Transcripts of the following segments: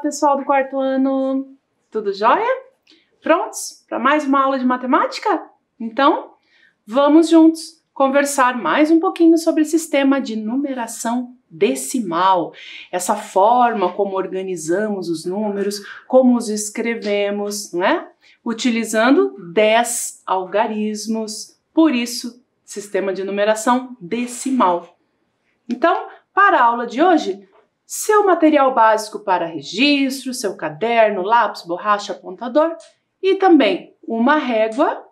pessoal do quarto ano! Tudo jóia? Prontos para mais uma aula de matemática? Então, vamos juntos conversar mais um pouquinho sobre o sistema de numeração decimal. Essa forma como organizamos os números, como os escrevemos, não é? Utilizando 10 algarismos, por isso, sistema de numeração decimal. Então, para a aula de hoje, seu material básico para registro, seu caderno, lápis, borracha, apontador e também uma régua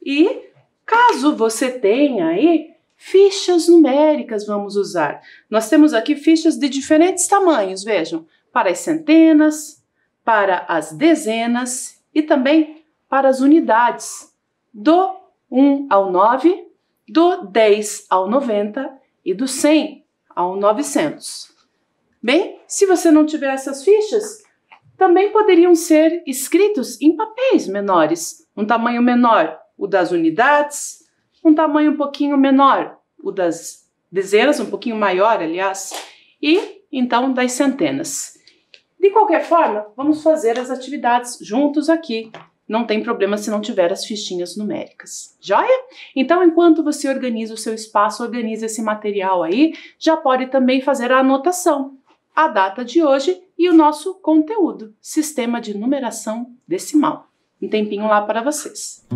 e, caso você tenha aí, fichas numéricas vamos usar. Nós temos aqui fichas de diferentes tamanhos, vejam, para as centenas, para as dezenas e também para as unidades, do 1 ao 9, do 10 ao 90 e do 100 ao 900. Bem, se você não tiver essas fichas, também poderiam ser escritos em papéis menores, um tamanho menor, o das unidades, um tamanho um pouquinho menor, o das dezenas, um pouquinho maior, aliás, e então das centenas. De qualquer forma, vamos fazer as atividades juntos aqui. Não tem problema se não tiver as fichinhas numéricas. Joia? Então, enquanto você organiza o seu espaço, organiza esse material aí, já pode também fazer a anotação, a data de hoje e o nosso conteúdo, sistema de numeração decimal. Um tempinho lá para vocês.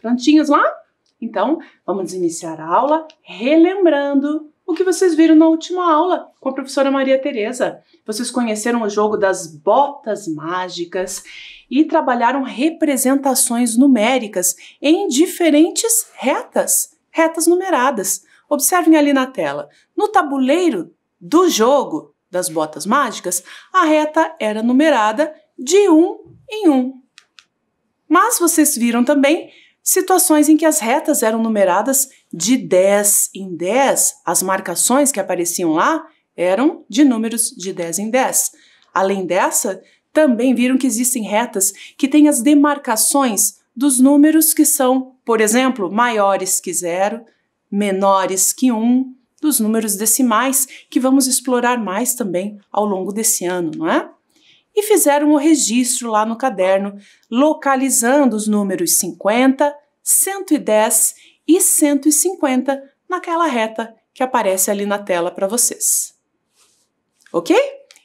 Prontinhos lá? Então, vamos iniciar a aula relembrando o que vocês viram na última aula com a professora Maria Tereza. Vocês conheceram o jogo das botas mágicas e trabalharam representações numéricas em diferentes retas numeradas. Observem ali na tela. No tabuleiro do jogo das botas mágicas, a reta era numerada de 1 em 1. Mas vocês viram também situações em que as retas eram numeradas de 10 em 10. As marcações que apareciam lá eram de números de 10 em 10. Além dessa, também viram que existem retas que têm as demarcações dos números que são, por exemplo, maiores que 0, menores que 1, dos números decimais, que vamos explorar mais também ao longo desse ano, não é? E fizeram o registro lá no caderno, localizando os números 50, 110 e 150 naquela reta que aparece ali na tela para vocês. Ok?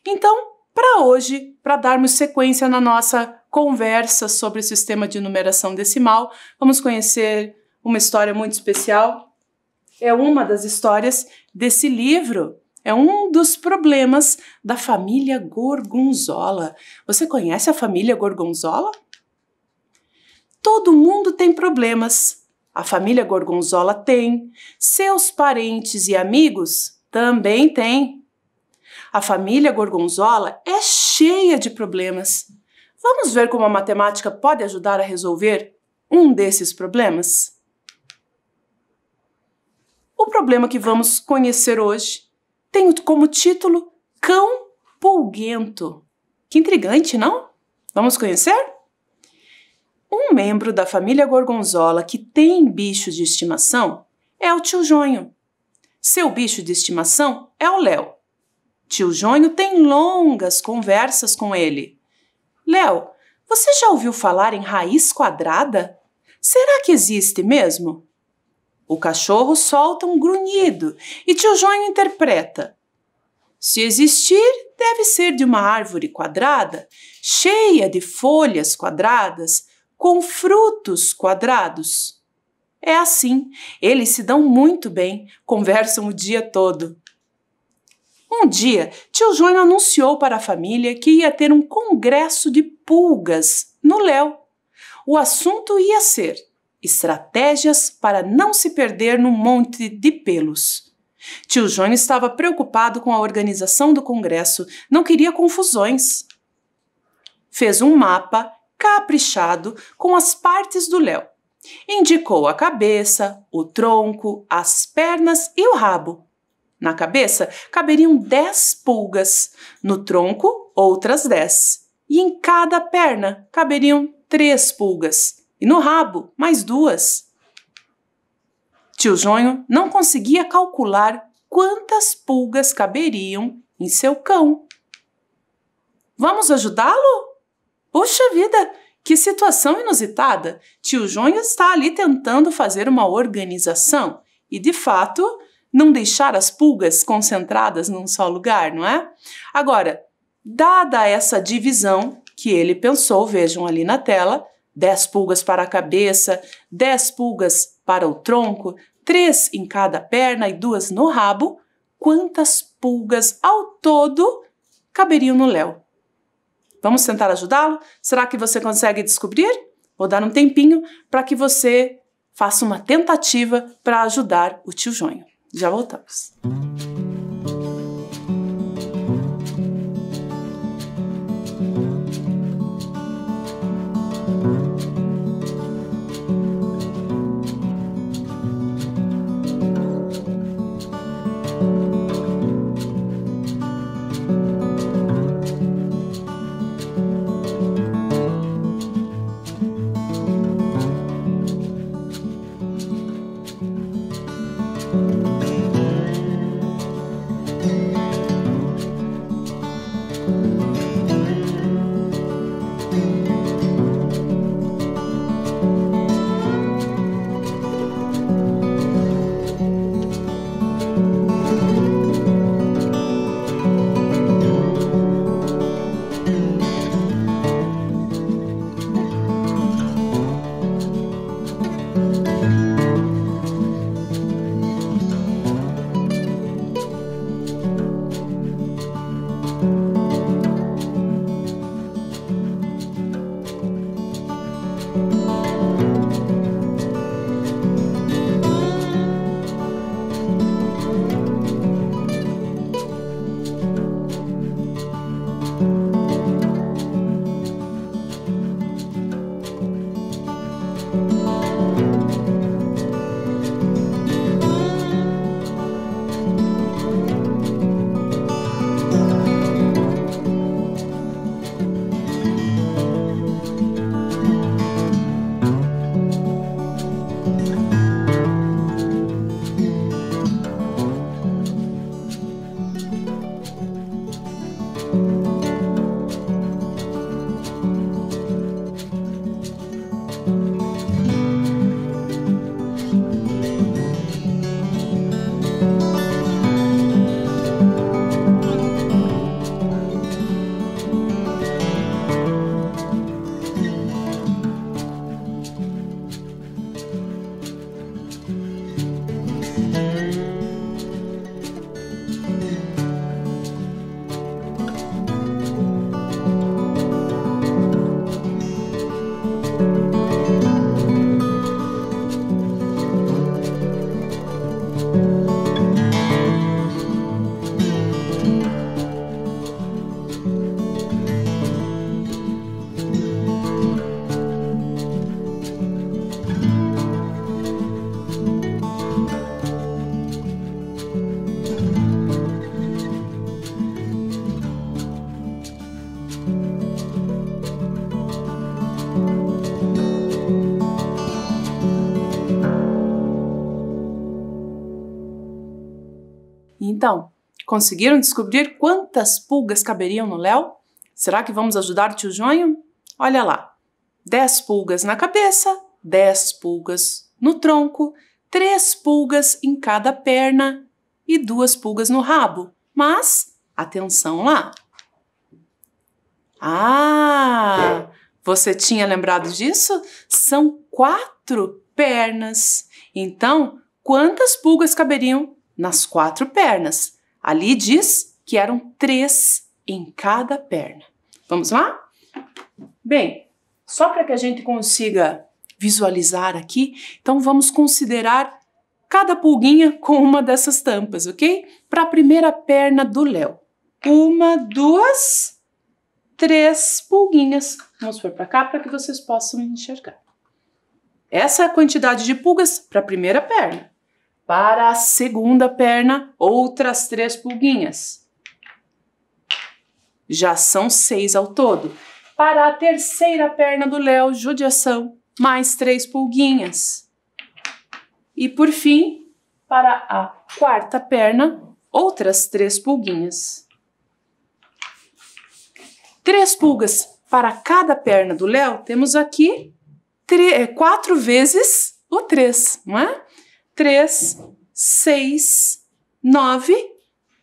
Então, para hoje, para darmos sequência na nossa conversa sobre o sistema de numeração decimal, vamos conhecer uma história muito especial. É uma das histórias desse livro. É um dos problemas da família Gorgonzola. Você conhece a família Gorgonzola? Todo mundo tem problemas. A família Gorgonzola tem. Seus parentes e amigos também têm. A família Gorgonzola é cheia de problemas. Vamos ver como a matemática pode ajudar a resolver um desses problemas? O problema que vamos conhecer hoje tem como título Cão Polguento. Que intrigante, não? Vamos conhecer? Um membro da família Gorgonzola que tem bicho de estimação é o tio Jonho. Seu bicho de estimação é o Léo. Tio Jonho tem longas conversas com ele. Léo, você já ouviu falar em raiz quadrada? Será que existe mesmo? O cachorro solta um grunhido e tio Jonho interpreta. Se existir, deve ser de uma árvore quadrada, cheia de folhas quadradas, com frutos quadrados. É assim, eles se dão muito bem, conversam o dia todo. Um dia, tio Jônio anunciou para a família que ia ter um congresso de pulgas no Léu. O assunto ia ser estratégias para não se perder num monte de pelos. Tio Jônio estava preocupado com a organização do congresso, não queria confusões. Fez um mapa caprichado com as partes do Léu. Indicou a cabeça, o tronco, as pernas e o rabo. Na cabeça caberiam 10 pulgas, no tronco outras 10, e em cada perna caberiam 3 pulgas, e no rabo mais 2. Tio Jônio não conseguia calcular quantas pulgas caberiam em seu cão. Vamos ajudá-lo? Puxa vida, que situação inusitada! Tio Jônio está ali tentando fazer uma organização e, de fato, não deixar as pulgas concentradas num só lugar, não é? Agora, dada essa divisão que ele pensou, vejam ali na tela, 10 pulgas para a cabeça, 10 pulgas para o tronco, 3 em cada perna e 2 no rabo, quantas pulgas ao todo caberiam no Léu? Vamos tentar ajudá-lo? Será que você consegue descobrir? Vou dar um tempinho para que você faça uma tentativa para ajudar o tio Jônio. Já voltamos. Então, conseguiram descobrir quantas pulgas caberiam no Léu? Será que vamos ajudar o tio Jônio? Olha lá, 10 pulgas na cabeça, 10 pulgas no tronco, 3 pulgas em cada perna e 2 pulgas no rabo. Mas Atenção lá. Ah, você tinha lembrado disso? São 4 pernas. Então, quantas pulgas caberiam nas 4 pernas? Ali diz que eram 3 em cada perna. Vamos lá? Bem, só para que a gente consiga visualizar aqui, então vamos considerar cada pulguinha com uma dessas tampas, ok? Para a primeira perna do Léo. 1, 2, 3 pulguinhas. Vamos pôr para cá para que vocês possam enxergar. Essa é a quantidade de pulgas para a primeira perna. Para a segunda perna, outras 3 pulguinhas. Já são 6 ao todo. Para a terceira perna do Léo, judiação, mais 3 pulguinhas. E por fim, para a quarta perna, outras 3 pulguinhas. 3 pulgas para cada perna do Léo, temos aqui 4 vezes o 3, não é? 3, 6, 9,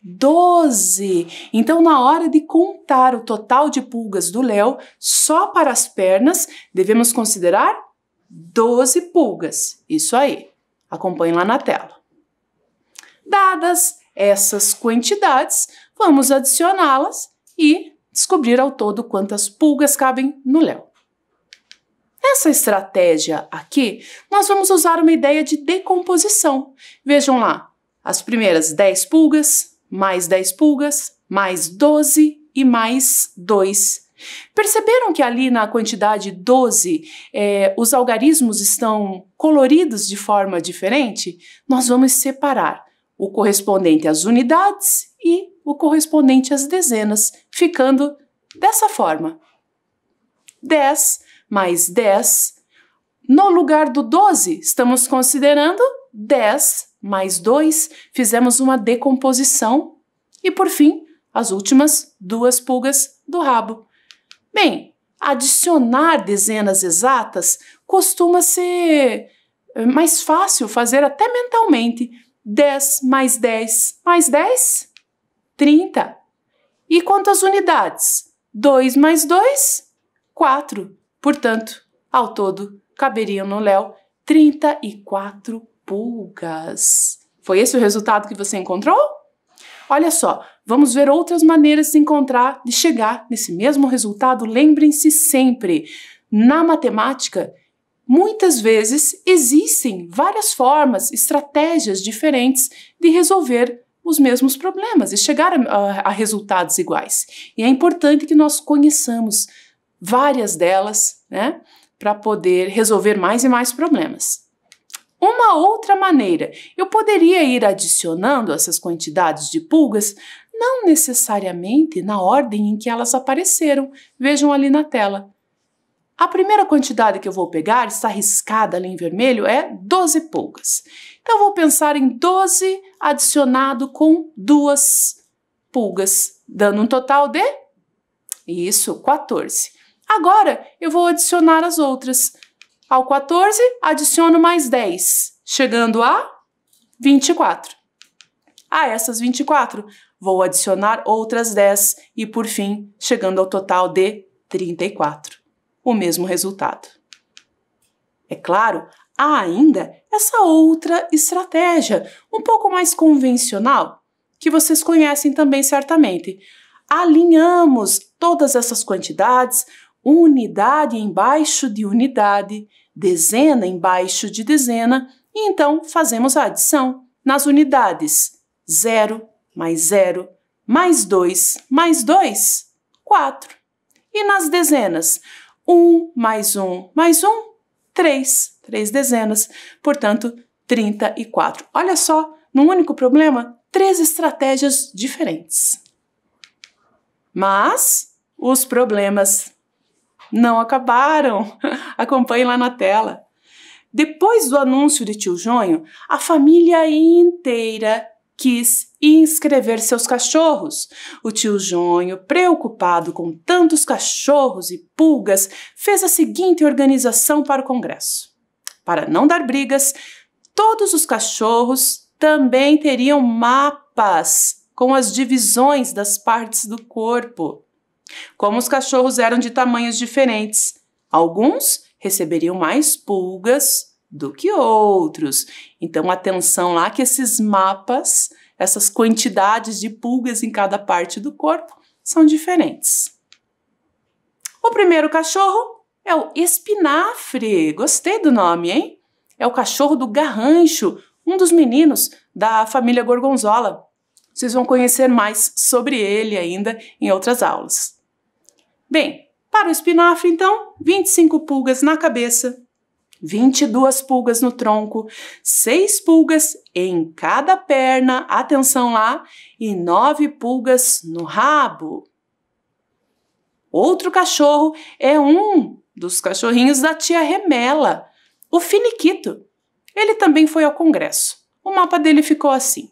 12. Então, na hora de contar o total de pulgas do Léo, só para as pernas, devemos considerar 12 pulgas. Isso aí. Acompanhe lá na tela. Dadas essas quantidades, vamos adicioná-las e descobrir ao todo quantas pulgas cabem no Léo. Nessa estratégia aqui, nós vamos usar uma ideia de decomposição. Vejam lá, as primeiras 10 pulgas, mais 10 pulgas, mais 12 e mais 2. Perceberam que ali na quantidade 12, os algarismos estão coloridos de forma diferente? Nós vamos separar o correspondente às unidades e o correspondente às dezenas, ficando dessa forma. 10 mais 10. No lugar do 12, estamos considerando 10 mais 2. Fizemos uma decomposição. E, por fim, as últimas 2 pulgas do rabo. Bem, adicionar dezenas exatas costuma ser mais fácil fazer até mentalmente. 10 mais 10 mais 10, 30. E quantas unidades? 2 mais 2, 4. Portanto, ao todo, caberiam no Léo 34 pulgas. Foi esse o resultado que você encontrou? Olha só, vamos ver outras maneiras de chegar nesse mesmo resultado. Lembrem-se sempre, na matemática, muitas vezes existem várias formas, estratégias diferentes de resolver os mesmos problemas e chegar a resultados iguais. E é importante que nós conheçamos várias delas, né, para poder resolver mais e mais problemas. Uma outra maneira, eu poderia ir adicionando essas quantidades de pulgas, não necessariamente na ordem em que elas apareceram. Vejam ali na tela. A primeira quantidade que eu vou pegar, está riscada ali em vermelho, é 12 pulgas. Então, eu vou pensar em 12 adicionado com 2 pulgas, dando um total de, 14. Agora, eu vou adicionar as outras. Ao 14, adiciono mais 10, chegando a 24. A essas 24, vou adicionar outras 10 e, por fim, chegando ao total de 34. O mesmo resultado. É claro, há ainda essa outra estratégia, um pouco mais convencional, que vocês conhecem também certamente. Alinhamos todas essas quantidades, unidade embaixo de unidade, dezena embaixo de dezena, e então fazemos a adição nas unidades. 0 mais 0, mais 2, 4. E nas dezenas, 1 mais 1 mais 1, 3. 3 dezenas, portanto, 34. Olha só, num único problema, 3 estratégias diferentes. Mas os problemas não acabaram. Acompanhe lá na tela. Depois do anúncio de tio Jonho, a família inteira quis inscrever seus cachorros. O tio Jonho, preocupado com tantos cachorros e pulgas, fez a seguinte organização para o congresso. Para não dar brigas, todos os cachorros também teriam mapas com as divisões das partes do corpo. Como os cachorros eram de tamanhos diferentes, alguns receberiam mais pulgas do que outros. Então, atenção lá que esses mapas, essas quantidades de pulgas em cada parte do corpo são diferentes. O primeiro cachorro é o espinafre. Gostei do nome, hein? É o cachorro do garrancho, um dos meninos da família Gorgonzola. Vocês vão conhecer mais sobre ele ainda em outras aulas. Bem, para o espinafre, então, 25 pulgas na cabeça, 22 pulgas no tronco, 6 pulgas em cada perna, atenção lá, e 9 pulgas no rabo. Outro cachorro é um dos cachorrinhos da tia Remela, o Finiquito. Ele também foi ao congresso. O mapa dele ficou assim: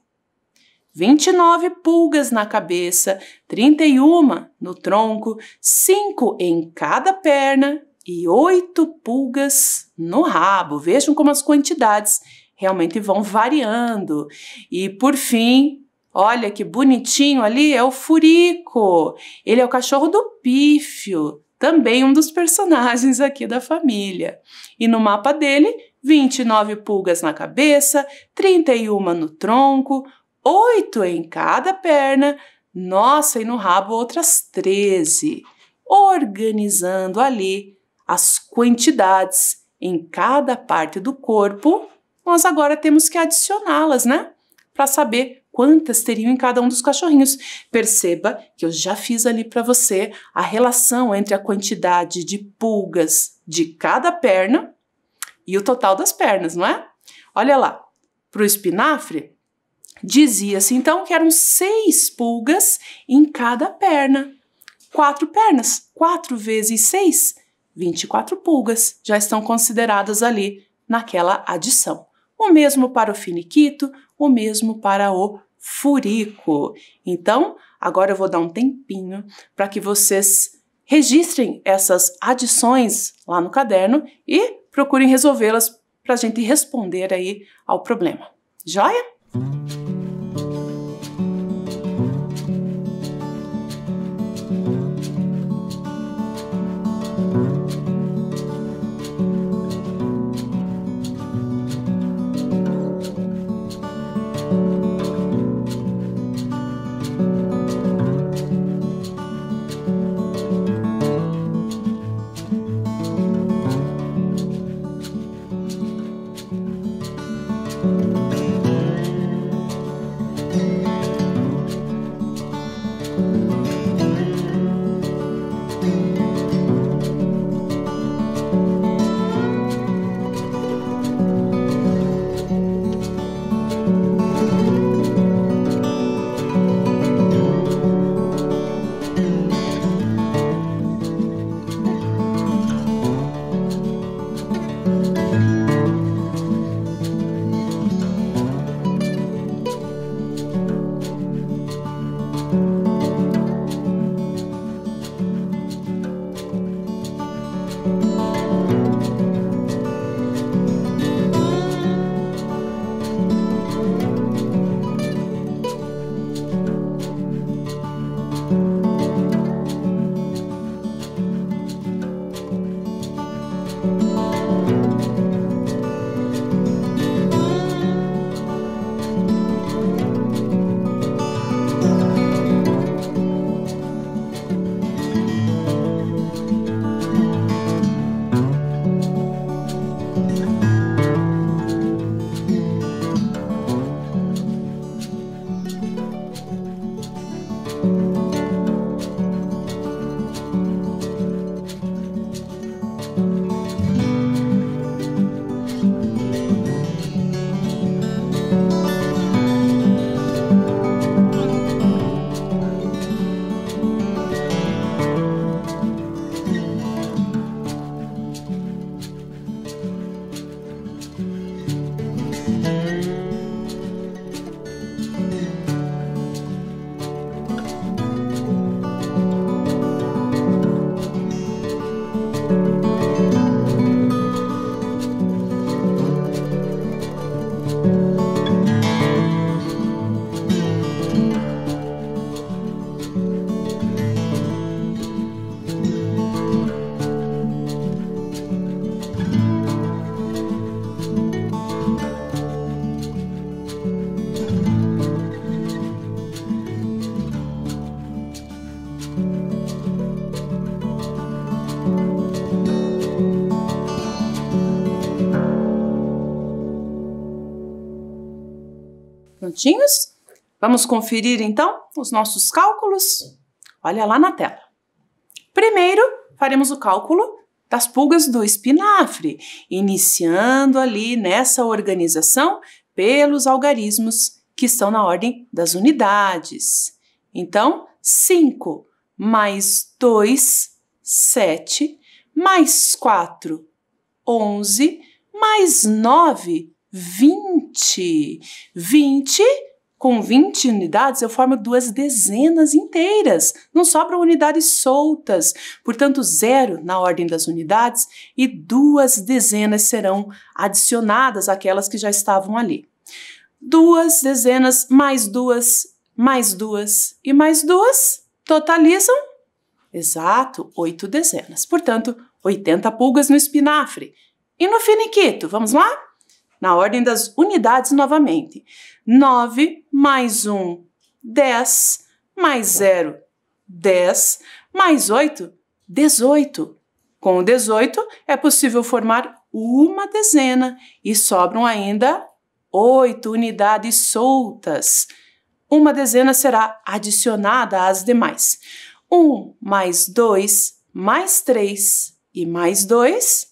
29 pulgas na cabeça, 31 no tronco, 5 em cada perna e 8 pulgas no rabo. Vejam como as quantidades realmente vão variando. E por fim, olha que bonitinho ali, é o Furico. Ele é o cachorro do Pífio, também um dos personagens aqui da família. E no mapa dele, 29 pulgas na cabeça, 31 no tronco, 8 em cada perna, nossa, e no rabo outras 13. Organizando ali as quantidades em cada parte do corpo, nós agora temos que adicioná-las, né? Para saber quantas teriam em cada um dos cachorrinhos. Perceba que eu já fiz ali para você a relação entre a quantidade de pulgas de cada perna e o total das pernas, não é? Olha lá, para o espinafre, dizia-se então que eram 6 pulgas em cada perna. 4 pernas, 4 vezes 6, 24 pulgas já estão consideradas ali naquela adição. O mesmo para o Finiquito, o mesmo para o Furico. Então, agora eu vou dar um tempinho para que vocês registrem essas adições lá no caderno e procurem resolvê-las para a gente responder aí ao problema. Joia? Prontinhos? Vamos conferir então os nossos cálculos? Olha lá na tela. Primeiro, faremos o cálculo das pulgas do espinafre, iniciando ali nessa organização pelos algarismos que estão na ordem das unidades. Então, 5 mais 2, 7, mais 4, 11, mais 9, 20. 20, com 20 unidades eu formo 2 dezenas inteiras, não sobram unidades soltas, portanto 0 na ordem das unidades e 2 dezenas serão adicionadas àquelas que já estavam ali. 2 dezenas mais 2, mais 2 e mais 2 totalizam, exato, 8 dezenas. Portanto, 80 pulgas no espinafre. E no finiquito, vamos lá? Na ordem das unidades novamente. 9 mais 1, 10, mais 0, 10, mais 8, 18. Com o 18 é possível formar uma dezena e sobram ainda 8 unidades soltas. Uma dezena será adicionada às demais. 1 mais 2, mais 3 e mais 2,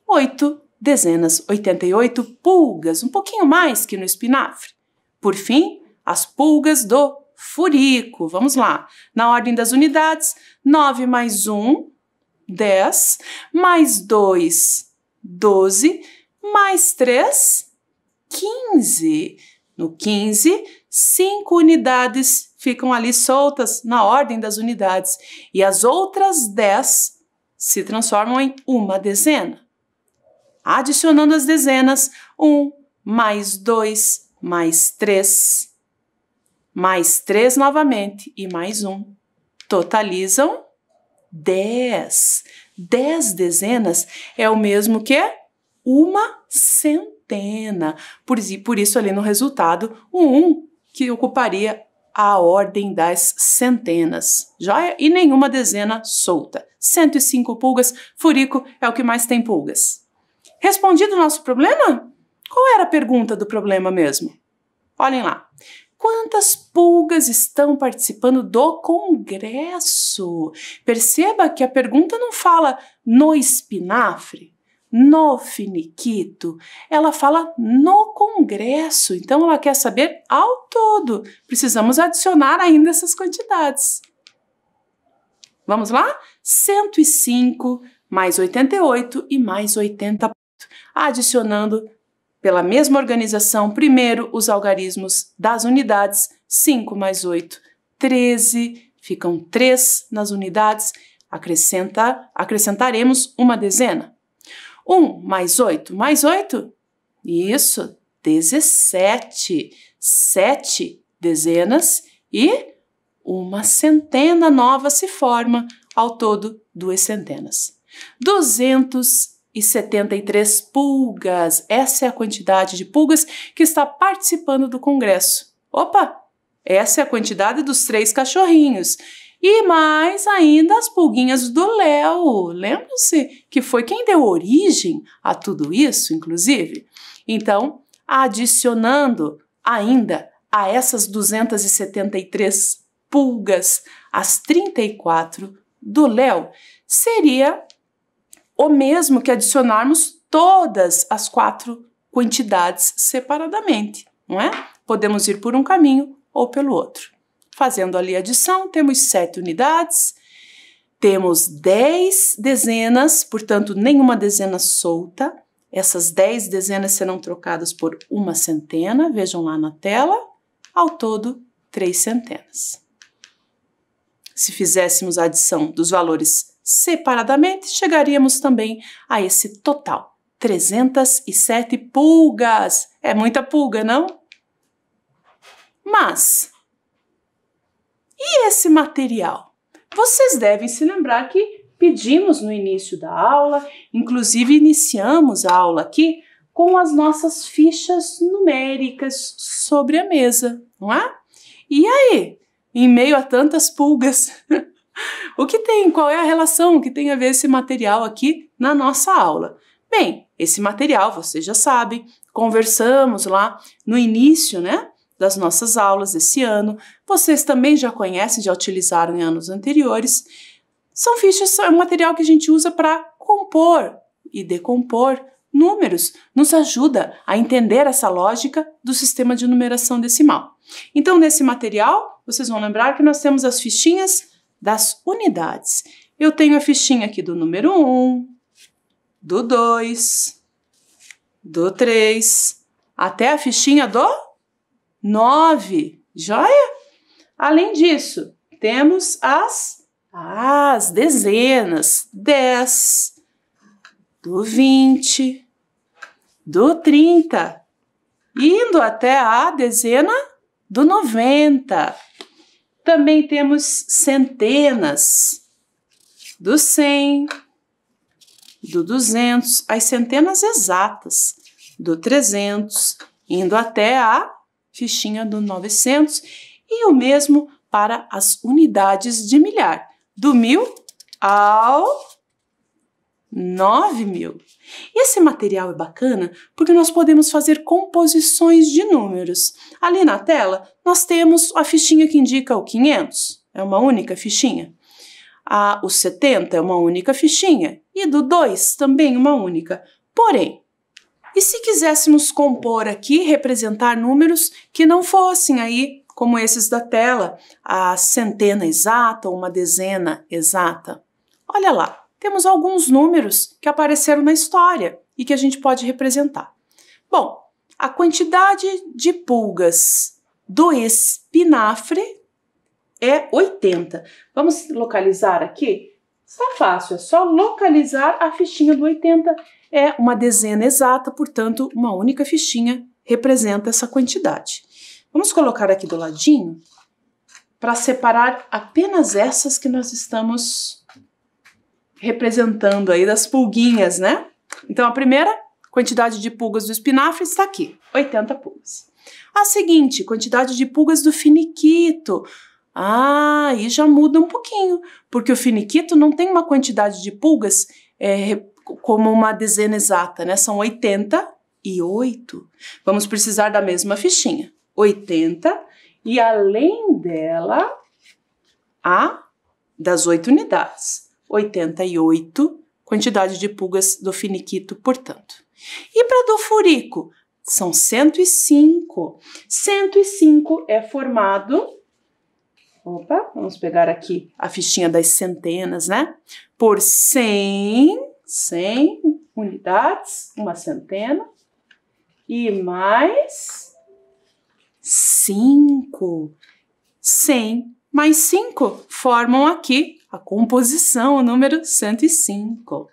8 dezenas, 88 pulgas, um pouquinho mais que no espinafre. Por fim, as pulgas do furico. Vamos lá. Na ordem das unidades, 9 mais 1, 10, mais 2, 12, mais 3, 15. No 15, 5 unidades ficam ali soltas na ordem das unidades e as outras 10 se transformam em uma dezena. Adicionando as dezenas, 1, mais 2, mais 3, mais 3 novamente e mais 1. Totalizam 10. 10 dezenas é o mesmo que uma centena. Por isso, ali no resultado, o 1 que ocuparia a ordem das centenas. Joia? E nenhuma dezena solta. 105 pulgas, furico é o que mais tem pulgas. Respondido o nosso problema? Qual era a pergunta do problema mesmo? Olhem lá. Quantas pulgas estão participando do congresso? Perceba que a pergunta não fala no espinafre, no finiquito. Ela fala no congresso. Então, ela quer saber ao todo. Precisamos adicionar ainda essas quantidades. Vamos lá? 105 mais 88 e mais 80. Adicionando pela mesma organização, primeiro os algarismos das unidades, 5 mais 8, 13, ficam 3 nas unidades, acrescentaremos uma dezena. 1 mais 8, isso, 17, 7 dezenas e uma centena nova se forma, ao todo 2 centenas. 273 pulgas. Essa é a quantidade de pulgas que está participando do congresso. Opa! Essa é a quantidade dos 3 cachorrinhos. E mais ainda as pulguinhas do Léo. Lembram-se que foi quem deu origem a tudo isso, inclusive? Então, adicionando ainda a essas 273 pulgas, as 34 do Léo, seria o mesmo que adicionarmos todas as 4 quantidades separadamente, não é? Podemos ir por um caminho ou pelo outro. Fazendo ali a adição, temos 7 unidades, temos 10 dezenas, portanto, nenhuma dezena solta. Essas 10 dezenas serão trocadas por uma centena, vejam lá na tela, ao todo 3 centenas. Se fizéssemos a adição dos valores separadamente, chegaríamos também a esse total, 307 pulgas. É muita pulga, não? Mas, e esse material? Vocês devem se lembrar que pedimos no início da aula, inclusive iniciamos a aula aqui com as nossas fichas numéricas sobre a mesa, não é? E aí, em meio a tantas pulgas, O que tem? Qual é a relação que tem a ver esse material aqui na nossa aula? Bem, esse material, vocês já sabem, conversamos lá no início, né, das nossas aulas esse ano. Vocês também já conhecem, já utilizaram em anos anteriores. São fichas, é um material que a gente usa para compor e decompor números. Nos ajuda a entender essa lógica do sistema de numeração decimal. Então, nesse material, vocês vão lembrar que nós temos as fichinhas das unidades. Eu tenho a fichinha aqui do número 1, do 2, do 3, até a fichinha do 9, joia? Além disso, temos as dezenas, 10, do 20, do 30, indo até a dezena do 90. Também temos centenas, do 100, do 200, as centenas exatas, do 300, indo até a fichinha do 900, e o mesmo para as unidades de milhar, do 1000 ao 9000. Esse material é bacana porque nós podemos fazer composições de números. Ali na tela, nós temos a fichinha que indica o 500, é uma única fichinha. O 70 é uma única fichinha, e do 2 também uma única. Porém, e se quiséssemos compor aqui, representar números que não fossem aí, como esses da tela, a centena exata ou uma dezena exata? Olha lá, temos alguns números que apareceram na história e que a gente pode representar. Bom, a quantidade de pulgas do espinafre é 80. Vamos localizar aqui? Está fácil, é só localizar a fichinha do 80. É uma dezena exata, portanto, uma única fichinha representa essa quantidade. Vamos colocar aqui do ladinho para separar apenas essas que nós estamos representando aí das pulguinhas, né? Então, a primeira quantidade de pulgas do espinafre está aqui, 80 pulgas. A seguinte, quantidade de pulgas do finiquito. Aí já muda um pouquinho, porque o finiquito não tem uma quantidade de pulgas como uma dezena exata, né? São 88. Vamos precisar da mesma fichinha. 80 e além dela, das 8 unidades. 88, quantidade de pulgas do finiquito, portanto. E para do furico? São 105. 105 é formado... Opa, vamos pegar aqui a fichinha das centenas, né? Por 100 unidades, uma centena. E mais 5. 100 mais 5 formam aqui a composição, o número 105.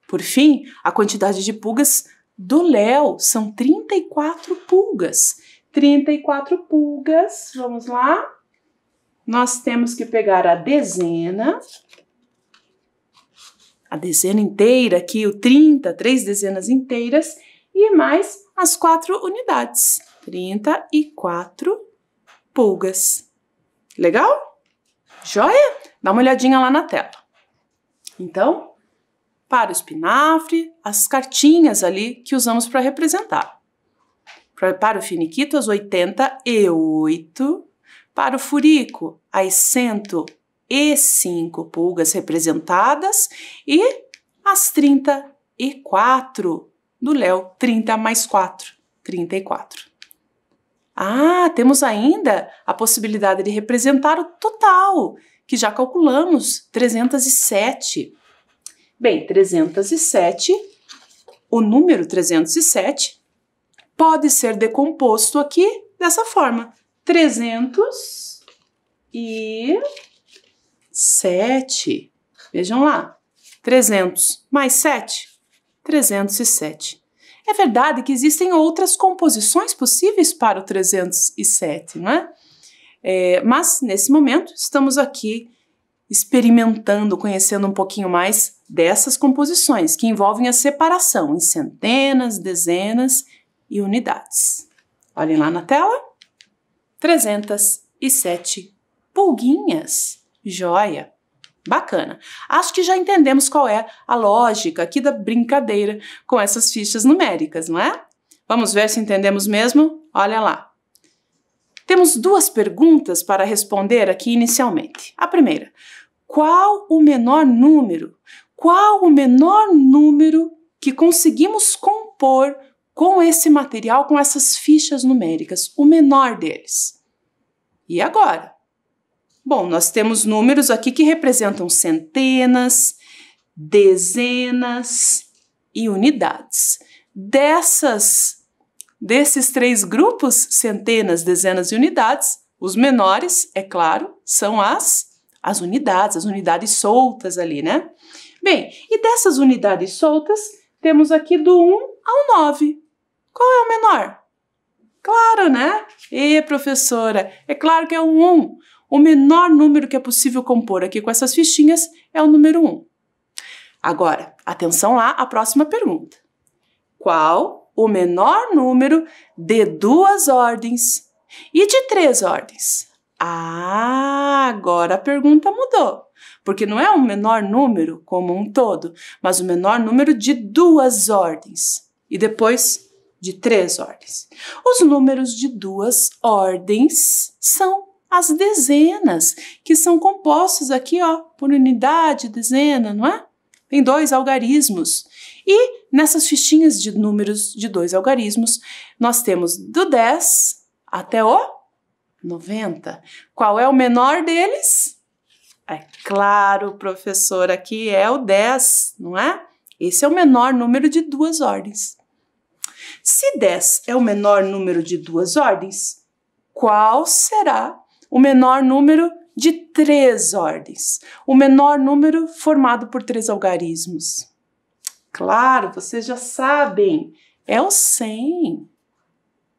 Por fim, a quantidade de pulgas do Léo são 34 pulgas. 34 pulgas, vamos lá. Nós temos que pegar a dezena inteira, aqui o 30, 3 dezenas inteiras, e mais as 4 unidades, 34 pulgas. Legal? Joia? Dá uma olhadinha lá na tela. Então, para o espinafre, as cartinhas ali que usamos para representar. Para o finiquito, as 88. Para o furico, as 105 pulgas representadas e as 34 do Léo, 30 mais 4, 34. Temos ainda a possibilidade de representar o total, que já calculamos, 307. Bem, 307, o número 307 pode ser decomposto aqui dessa forma. 307. Vejam lá. 300 mais 7, 307. É verdade que existem outras composições possíveis para o 307, não é? Mas, nesse momento, estamos aqui experimentando, conhecendo um pouquinho mais dessas composições, que envolvem a separação em centenas, dezenas e unidades. Olhem lá na tela. 307 pulguinhas. Joia! Bacana. Acho que já entendemos qual é a lógica aqui da brincadeira com essas fichas numéricas, não é? Vamos ver se entendemos mesmo? Olha lá. Temos duas perguntas para responder aqui inicialmente. A primeira, qual o menor número? Qual o menor número que conseguimos compor com esse material, com essas fichas numéricas? O menor deles. E agora? Bom, nós temos números aqui que representam centenas, dezenas e unidades. Desses três grupos, centenas, dezenas e unidades, os menores, é claro, são as unidades soltas ali, né? Bem, e dessas unidades soltas, temos aqui do 1 ao 9. Qual é o menor? Claro, né? Professora, é claro que é o 1. O menor número que é possível compor aqui com essas fichinhas é o número 1. Agora, atenção lá, a próxima pergunta. Qual o menor número de 2 ordens e de 3 ordens? Agora a pergunta mudou, porque não é o menor número como um todo, mas o menor número de 2 ordens e depois de 3 ordens. Os números de 2 ordens são as dezenas, que são compostos aqui, ó, por unidade, dezena, não é? Tem 2 algarismos. E nessas fichinhas de números de 2 algarismos, nós temos do 10 até o 90. Qual é o menor deles? É claro, professor, aqui é o 10, não é? Esse é o menor número de 2 ordens. Se 10 é o menor número de 2 ordens, qual será o menor número de 3 ordens? O menor número formado por 3 algarismos. Claro, vocês já sabem, é o 100.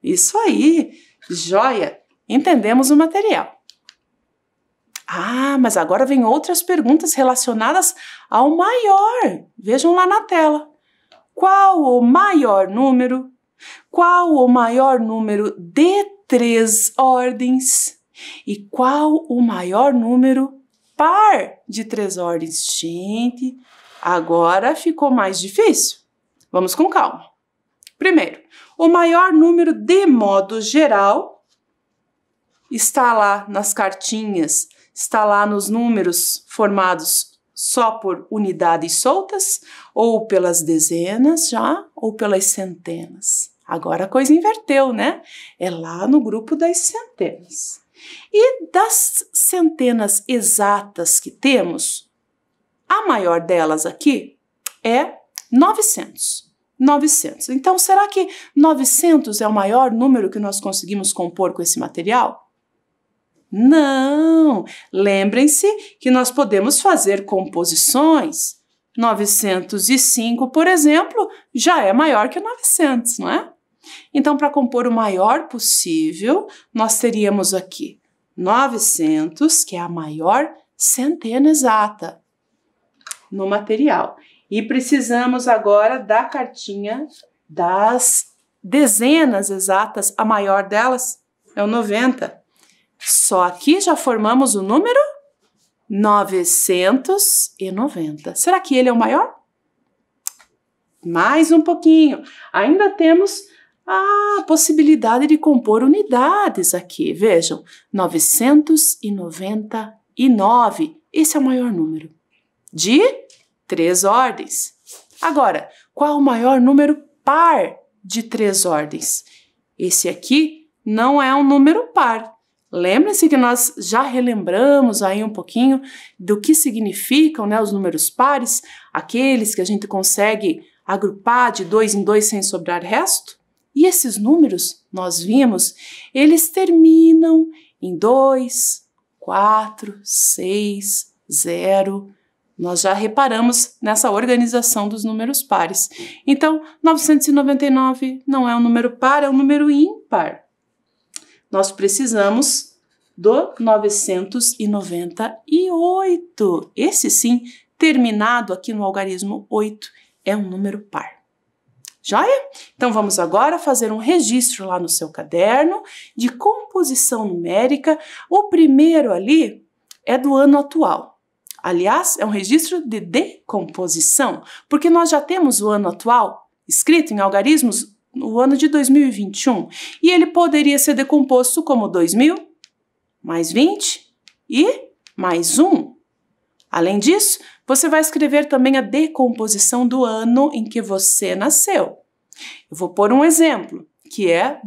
Isso aí, joia! Entendemos o material. Ah, mas agora vem outras perguntas relacionadas ao maior. Vejam lá na tela. Qual o maior número? Qual o maior número de 3 ordens? E qual o maior número par de 3 ordens? Gente, agora ficou mais difícil. Vamos com calma. Primeiro, o maior número de modo geral está lá nas cartinhas, está lá nos números formados só por unidades soltas, ou pelas dezenas já, ou pelas centenas. Agora a coisa inverteu, né? É lá no grupo das centenas. E das centenas exatas que temos, a maior delas aqui é 900. 900. Então, será que 900 é o maior número que nós conseguimos compor com esse material? Não! Lembrem-se que nós podemos fazer composições. 905, por exemplo, já é maior que 900, não é? Então, para compor o maior possível, nós teríamos aqui 900, que é a maior centena exata no material. E precisamos agora da cartinha das dezenas exatas, a maior delas é o 90. Só aqui já formamos o número 990. Será que ele é o maior? Mais um pouquinho. Ainda temos a possibilidade de compor unidades aqui. Vejam, 999. Esse é o maior número de 3 ordens. Agora, qual o maior número par de 3 ordens? Esse aqui não é um número par. Lembrem-se que nós já relembramos aí um pouquinho do que significam, né, os números pares, aqueles que a gente consegue agrupar de 2 em 2 sem sobrar resto. E esses números, nós vimos, eles terminam em 2, 4, 6, 0. Nós já reparamos nessa organização dos números pares. Então, 999 não é um número par, é um número ímpar. Nós precisamos do 998. Esse sim, terminado aqui no algarismo 8, é um número par. Joia? Então, vamos agora fazer um registro lá no seu caderno de composição numérica. O primeiro ali é do ano atual. Aliás, é um registro de decomposição, porque nós já temos o ano atual escrito em algarismos no ano de 2021, e ele poderia ser decomposto como 2000 mais 20 e mais 1. Além disso, você vai escrever também a decomposição do ano em que você nasceu. Eu vou pôr um exemplo, que é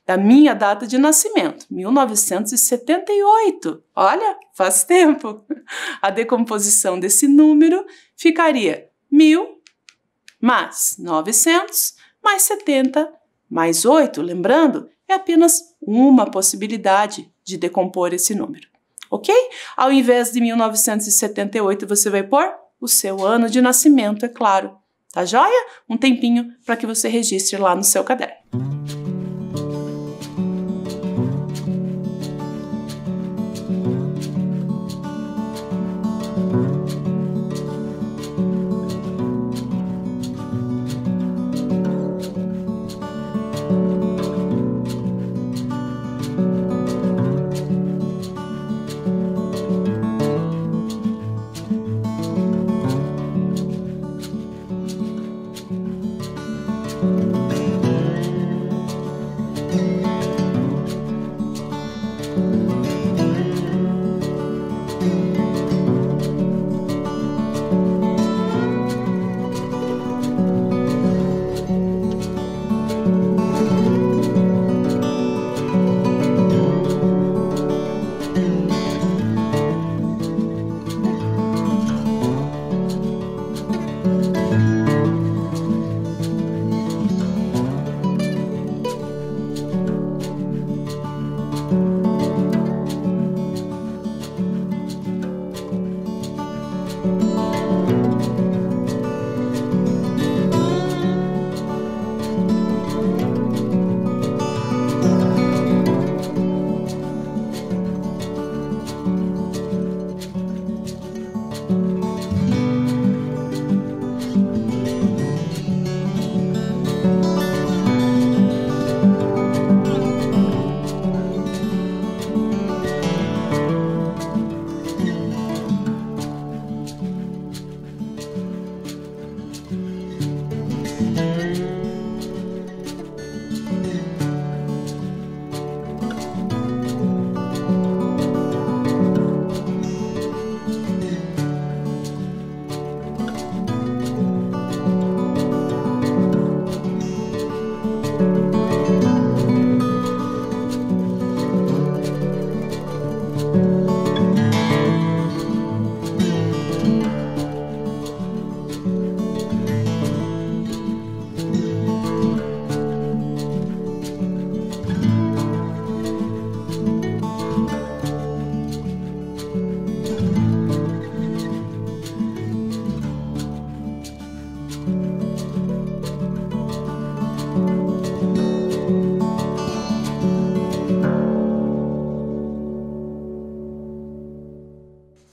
da minha data de nascimento, 1978. Olha, faz tempo. A decomposição desse número ficaria 1000 mais 900 mais 70 mais 8. Lembrando, é apenas uma possibilidade de decompor esse número, ok? Ao invés de 1978, você vai pôr o seu ano de nascimento, é claro. Tá joia? Um tempinho para que você registre lá no seu caderno.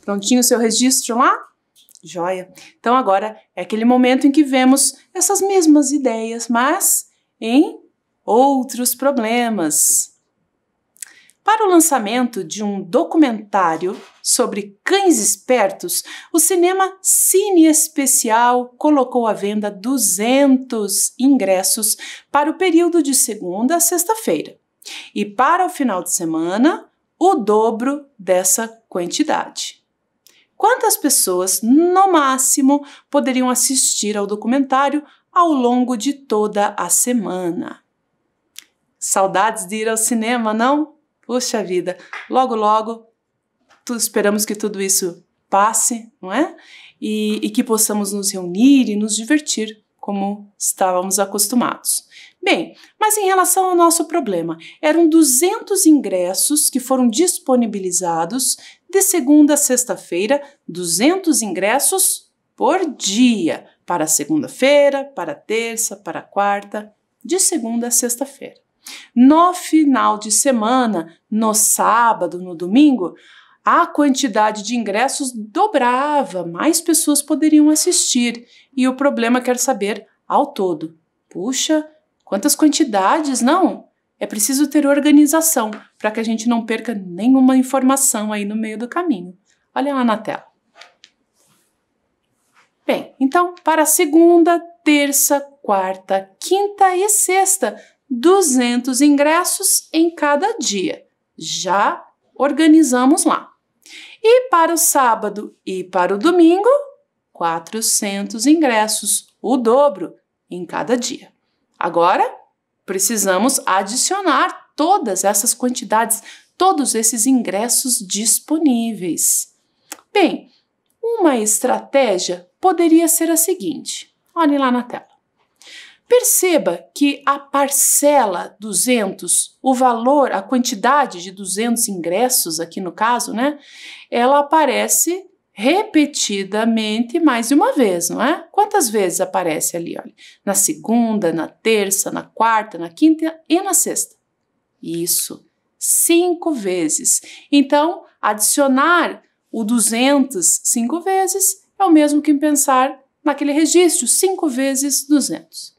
Prontinho o seu registro lá? Joia! Então agora é aquele momento em que vemos essas mesmas ideias, mas em outros problemas. Para o lançamento de um documentário sobre cães espertos, o cinema Cine Especial colocou à venda 200 ingressos para o período de segunda a sexta-feira. E para o final de semana, o dobro dessa quantidade. Quantas pessoas, no máximo, poderiam assistir ao documentário ao longo de toda a semana? Saudades de ir ao cinema, não? Puxa vida, logo, logo, esperamos que tudo isso passe, não é? E que possamos nos reunir e nos divertir como estávamos acostumados. Bem, mas em relação ao nosso problema, eram 200 ingressos que foram disponibilizados de segunda a sexta-feira, 200 ingressos por dia, para segunda-feira, para terça, para quarta, de segunda a sexta-feira. No final de semana, no sábado, no domingo, a quantidade de ingressos dobrava, mais pessoas poderiam assistir. E o problema quer saber ao todo. Puxa, quantas quantidades, não? É preciso ter organização para que a gente não perca nenhuma informação aí no meio do caminho. Olha lá na tela. Bem, então, para segunda, terça, quarta, quinta e sexta, 200 ingressos em cada dia. Já organizamos lá. E para o sábado e para o domingo, 400 ingressos, o dobro em cada dia. Agora, precisamos adicionar todas essas quantidades, todos esses ingressos disponíveis. Bem, uma estratégia poderia ser a seguinte. Olhem lá na tela. Perceba que a parcela 200, o valor, a quantidade de 200 ingressos aqui no caso, né? Ela aparece repetidamente mais de uma vez, não é? Quantas vezes aparece ali, olha? Na segunda, na terça, na quarta, na quinta e na sexta. Isso, 5 vezes. Então, adicionar o 200 5 vezes é o mesmo que pensar naquele registro, 5 vezes 200.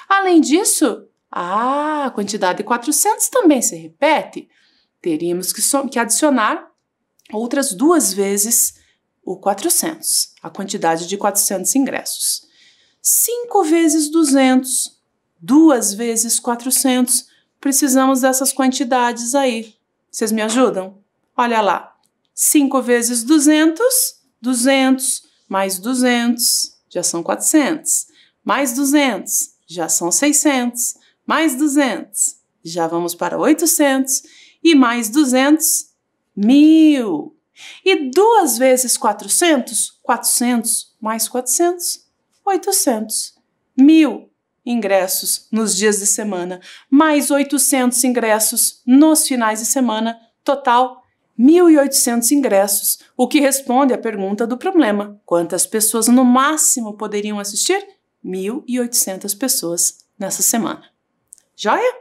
Além disso, a quantidade de 400 também se repete. Teríamos que adicionar outras 2 vezes o 400, a quantidade de 400 ingressos. 5 vezes 200, 2 vezes 400, precisamos dessas quantidades aí. Vocês me ajudam? Olha lá, 5 vezes 200, 200, mais 200, já são 400, mais 200, já são 600, mais 200, já vamos para 800, e mais 200, 1.000. E 2 vezes 400, 400, mais 400, 800. 1.000 ingressos nos dias de semana, mais 800 ingressos nos finais de semana, total 1.800 ingressos, o que responde à pergunta do problema. Quantas pessoas no máximo poderiam assistir? 1.800 pessoas nessa semana. Joia?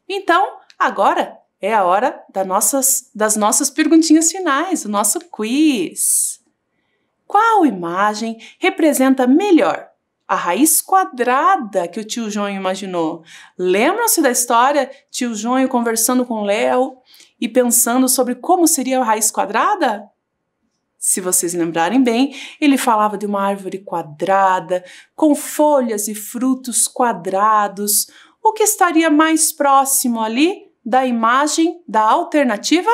Então, agora é a hora das nossas perguntinhas finais, o nosso quiz. Qual imagem representa melhor a raiz quadrada que o tio Jonho imaginou? Lembram-se da história? Tio Jonho conversando com Léo e pensando sobre como seria a raiz quadrada? Se vocês lembrarem bem, ele falava de uma árvore quadrada, com folhas e frutos quadrados. O que estaria mais próximo ali da imagem da alternativa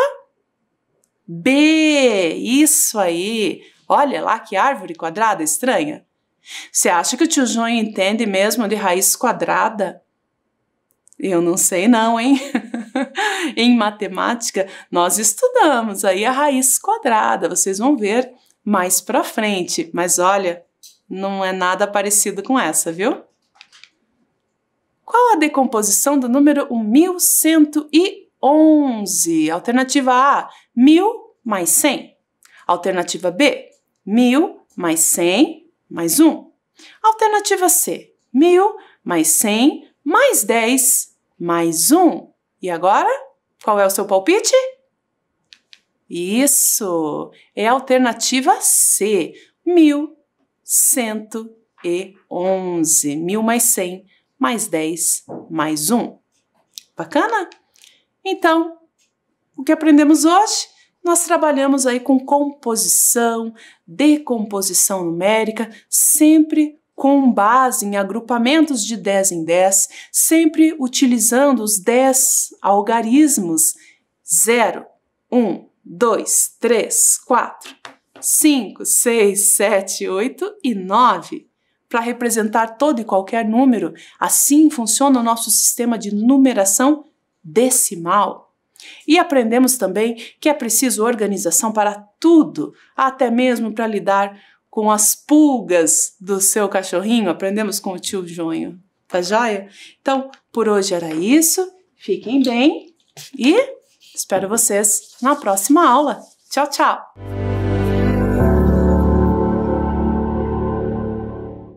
B? Isso aí! Olha lá que árvore quadrada estranha. Você acha que o tio Jonho entende mesmo de raiz quadrada? Eu não sei não, hein? Em matemática, nós estudamos aí a raiz quadrada, vocês vão ver mais pra frente. Mas olha, não é nada parecido com essa, viu? Qual a decomposição do número 1111? Alternativa A, 1.000 mais 100. Alternativa B, 1.000 mais 100 mais 1. Alternativa C, 1.000 mais 100 mais 10 mais 1. E agora, qual é o seu palpite? Isso, é a alternativa C, 1.111. 1.000 mais 100 mais 10 mais 1. Bacana? Então, o que aprendemos hoje? Nós trabalhamos aí com composição, decomposição numérica, sempre com base em agrupamentos de 10 em 10, sempre utilizando os 10 algarismos 0, 1, 2, 3, 4, 5, 6, 7, 8 e 9, para representar todo e qualquer número. Assim funciona o nosso sistema de numeração decimal. E aprendemos também que é preciso organização para tudo, até mesmo para lidar com as pulgas do seu cachorrinho. Aprendemos com o tio Jonho, tá joia? Então, por hoje era isso. Fiquem bem e espero vocês na próxima aula. Tchau, tchau!